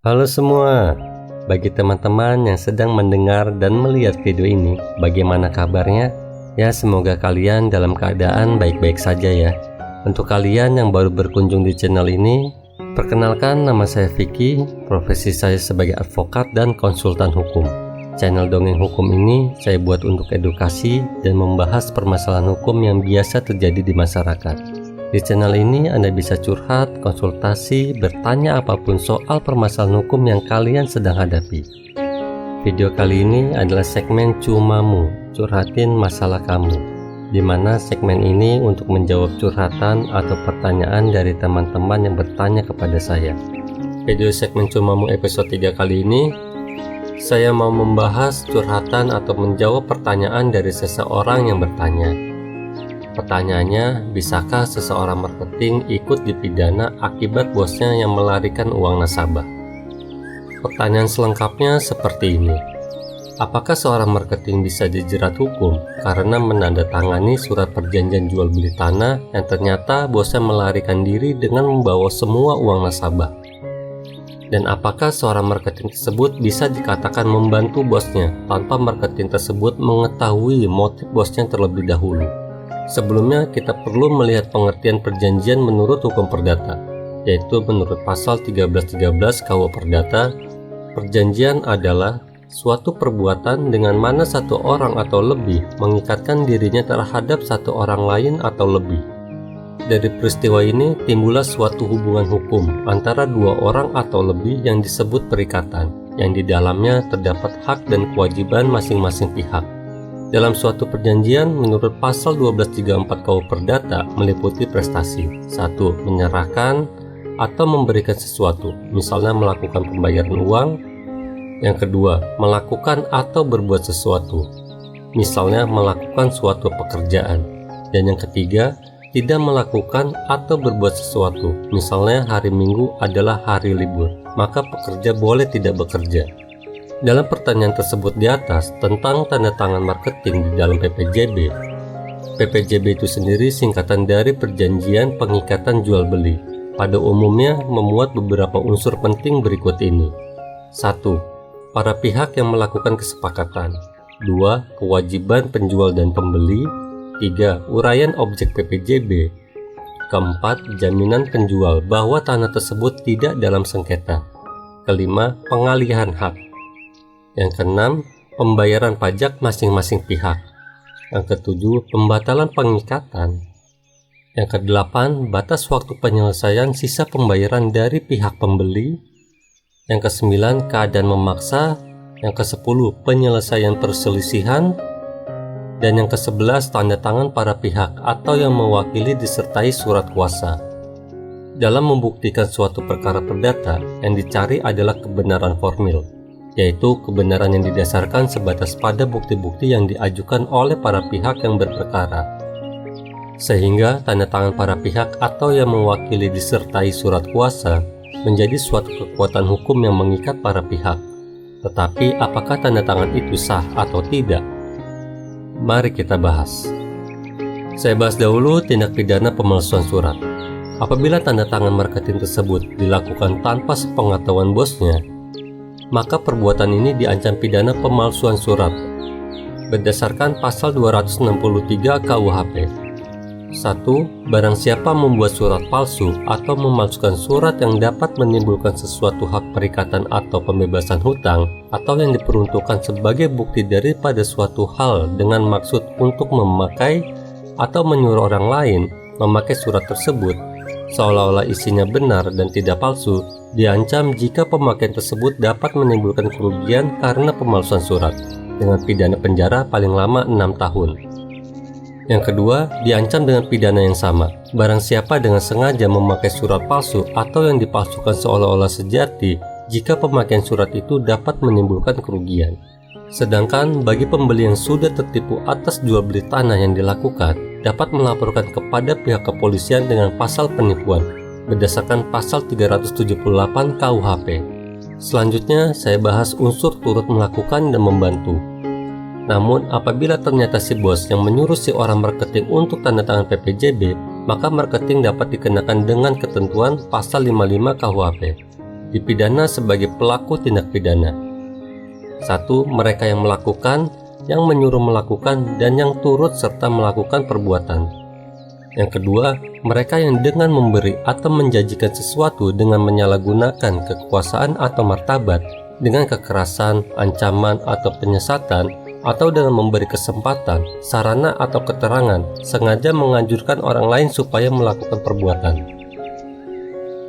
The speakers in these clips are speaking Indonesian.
Halo semua, bagi teman-teman yang sedang mendengar dan melihat video ini, bagaimana kabarnya? Ya, semoga kalian dalam keadaan baik-baik saja ya. Untuk kalian yang baru berkunjung di channel ini, perkenalkan, nama saya Vicky, profesi saya sebagai advokat dan konsultan hukum. Channel Dongeng Hukum ini saya buat untuk edukasi dan membahas permasalahan hukum yang biasa terjadi di masyarakat. Di channel ini Anda bisa curhat, konsultasi, bertanya apapun soal permasalahan hukum yang kalian sedang hadapi. Video kali ini adalah segmen Cumamu, curhatin masalah kamu, di mana segmen ini untuk menjawab curhatan atau pertanyaan dari teman-teman yang bertanya kepada saya. Video segmen Cumamu episode 3 kali ini, saya mau membahas curhatan atau menjawab pertanyaan dari seseorang yang bertanya. Pertanyaannya, bisakah seseorang marketing ikut dipidana akibat bosnya yang melarikan uang nasabah? Pertanyaan selengkapnya seperti ini. Apakah seorang marketing bisa dijerat hukum karena menandatangani surat perjanjian jual beli tanah yang ternyata bosnya melarikan diri dengan membawa semua uang nasabah? Dan apakah seorang marketing tersebut bisa dikatakan membantu bosnya tanpa marketing tersebut mengetahui motif bosnya terlebih dahulu? Sebelumnya, kita perlu melihat pengertian perjanjian menurut hukum perdata, yaitu menurut pasal 1313 KUH Perdata, perjanjian adalah suatu perbuatan dengan mana satu orang atau lebih mengikatkan dirinya terhadap satu orang lain atau lebih. Dari peristiwa ini timbullah suatu hubungan hukum antara dua orang atau lebih yang disebut perikatan, yang di dalamnya terdapat hak dan kewajiban masing-masing pihak. Dalam suatu perjanjian, menurut pasal 1234 KUH Perdata meliputi prestasi. 1. Menyerahkan atau memberikan sesuatu, misalnya melakukan pembayaran uang. Yang kedua, melakukan atau berbuat sesuatu, misalnya melakukan suatu pekerjaan. Dan yang ketiga, tidak melakukan atau berbuat sesuatu, misalnya hari Minggu adalah hari libur, maka pekerja boleh tidak bekerja. Dalam pertanyaan tersebut di atas tentang tanda tangan marketing di dalam PPJB, PPJB itu sendiri singkatan dari Perjanjian Pengikatan Jual Beli. Pada umumnya memuat beberapa unsur penting berikut ini. 1. Para pihak yang melakukan kesepakatan. 2. Kewajiban penjual dan pembeli. 3. Uraian objek PPJB. 4. Jaminan penjual bahwa tanah tersebut tidak dalam sengketa. 5. Pengalihan hak. Yang keenam, pembayaran pajak masing-masing pihak. Yang ketujuh, pembatalan pengikatan. Yang kedelapan, batas waktu penyelesaian sisa pembayaran dari pihak pembeli. Yang kesembilan, keadaan memaksa. Yang kesepuluh, penyelesaian perselisihan. Dan yang kesebelas, tanda tangan para pihak atau yang mewakili disertai surat kuasa. Dalam membuktikan suatu perkara perdata, yang dicari adalah kebenaran formil, yaitu kebenaran yang didasarkan sebatas pada bukti-bukti yang diajukan oleh para pihak yang berperkara. Sehingga tanda tangan para pihak atau yang mewakili disertai surat kuasa menjadi suatu kekuatan hukum yang mengikat para pihak. Tetapi apakah tanda tangan itu sah atau tidak? Mari kita bahas. Saya bahas dahulu tindak pidana pemalsuan surat. Apabila tanda tangan marketing tersebut dilakukan tanpa sepengetahuan bosnya, maka perbuatan ini diancam pidana pemalsuan surat berdasarkan pasal 263 KUHP. 1. Barang siapa membuat surat palsu atau memalsukan surat yang dapat menimbulkan sesuatu hak perikatan atau pembebasan hutang atau yang diperuntukkan sebagai bukti daripada suatu hal dengan maksud untuk memakai atau menyuruh orang lain memakai surat tersebut seolah-olah isinya benar dan tidak palsu, diancam jika pemakaian tersebut dapat menimbulkan kerugian karena pemalsuan surat dengan pidana penjara paling lama 6 tahun. Yang kedua, diancam dengan pidana yang sama. Barang siapa dengan sengaja memakai surat palsu atau yang dipalsukan seolah-olah sejati jika pemakaian surat itu dapat menimbulkan kerugian. Sedangkan bagi pembeli yang sudah tertipu atas jual beli tanah yang dilakukan, dapat melaporkan kepada pihak kepolisian dengan pasal penipuan berdasarkan pasal 378 KUHP. Selanjutnya saya bahas unsur turut melakukan dan membantu. Namun apabila ternyata si bos yang menyuruh si orang marketing untuk tanda tangan PPJB, maka marketing dapat dikenakan dengan ketentuan pasal 55 KUHP. dipidana sebagai pelaku tindak pidana. 1. Mereka yang melakukan, yang menyuruh melakukan, dan yang turut serta melakukan perbuatan. Yang kedua, mereka yang dengan memberi atau menjanjikan sesuatu dengan menyalahgunakan kekuasaan atau martabat, dengan kekerasan, ancaman, atau penyesatan, atau dengan memberi kesempatan, sarana, atau keterangan, sengaja menganjurkan orang lain supaya melakukan perbuatan.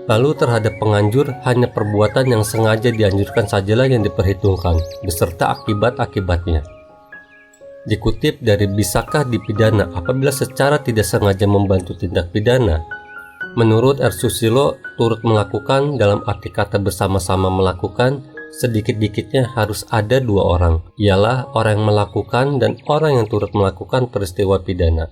Lalu terhadap penganjur, hanya perbuatan yang sengaja dianjurkan sajalah yang diperhitungkan, beserta akibat-akibatnya. Dikutip dari bisakah dipidana apabila secara tidak sengaja membantu tindak pidana? Menurut R. Susilo, turut melakukan dalam arti kata bersama-sama melakukan, sedikit-dikitnya harus ada dua orang, ialah orang yang melakukan dan orang yang turut melakukan peristiwa pidana.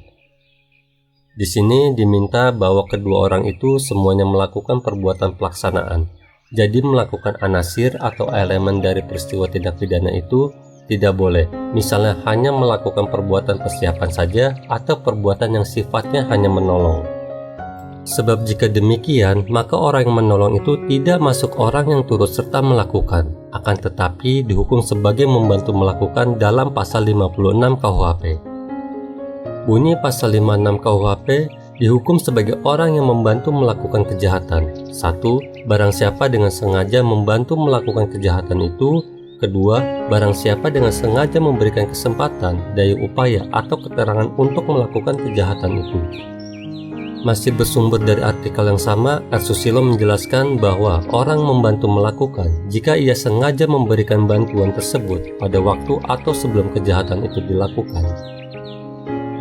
Di sini diminta bahwa kedua orang itu semuanya melakukan perbuatan pelaksanaan. Jadi melakukan anasir atau elemen dari peristiwa tindak pidana itu tidak boleh. Misalnya hanya melakukan perbuatan persiapan saja atau perbuatan yang sifatnya hanya menolong. Sebab jika demikian, maka orang yang menolong itu tidak masuk orang yang turut serta melakukan, akan tetapi dihukum sebagai membantu melakukan dalam pasal 56 KUHP. Bunyi pasal 56 KUHP dihukum sebagai orang yang membantu melakukan kejahatan. 1. Barang siapa dengan sengaja membantu melakukan kejahatan itu. 2. Barang siapa dengan sengaja memberikan kesempatan, daya upaya, atau keterangan untuk melakukan kejahatan itu. Masih bersumber dari artikel yang sama, R. Susilo menjelaskan bahwa orang membantu melakukan jika ia sengaja memberikan bantuan tersebut pada waktu atau sebelum kejahatan itu dilakukan.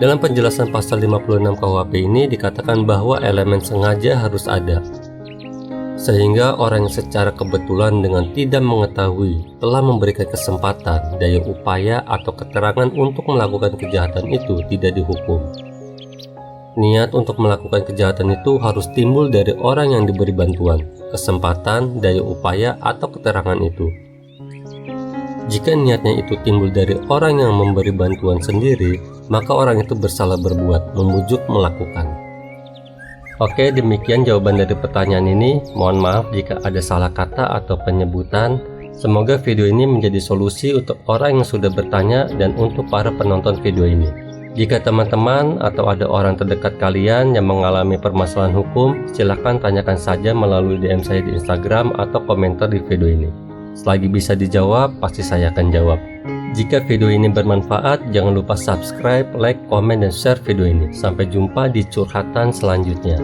Dalam penjelasan pasal 56 KUHP ini dikatakan bahwa elemen sengaja harus ada, sehingga orang yang secara kebetulan dengan tidak mengetahui telah memberikan kesempatan, daya upaya, atau keterangan untuk melakukan kejahatan itu tidak dihukum. Niat untuk melakukan kejahatan itu harus timbul dari orang yang diberi bantuan, kesempatan, daya upaya, atau keterangan itu. Jika niatnya itu timbul dari orang yang memberi bantuan sendiri, maka orang itu bersalah berbuat, membujuk melakukan. Oke, demikian jawaban dari pertanyaan ini. Mohon maaf jika ada salah kata atau penyebutan. Semoga video ini menjadi solusi untuk orang yang sudah bertanya dan untuk para penonton video ini. Jika teman-teman atau ada orang terdekat kalian yang mengalami permasalahan hukum, silahkan tanyakan saja melalui DM saya di Instagram atau komentar di video ini. Selagi bisa dijawab, pasti saya akan jawab. Jika video ini bermanfaat, jangan lupa subscribe, like, komen, dan share video ini. Sampai jumpa di curhatan selanjutnya.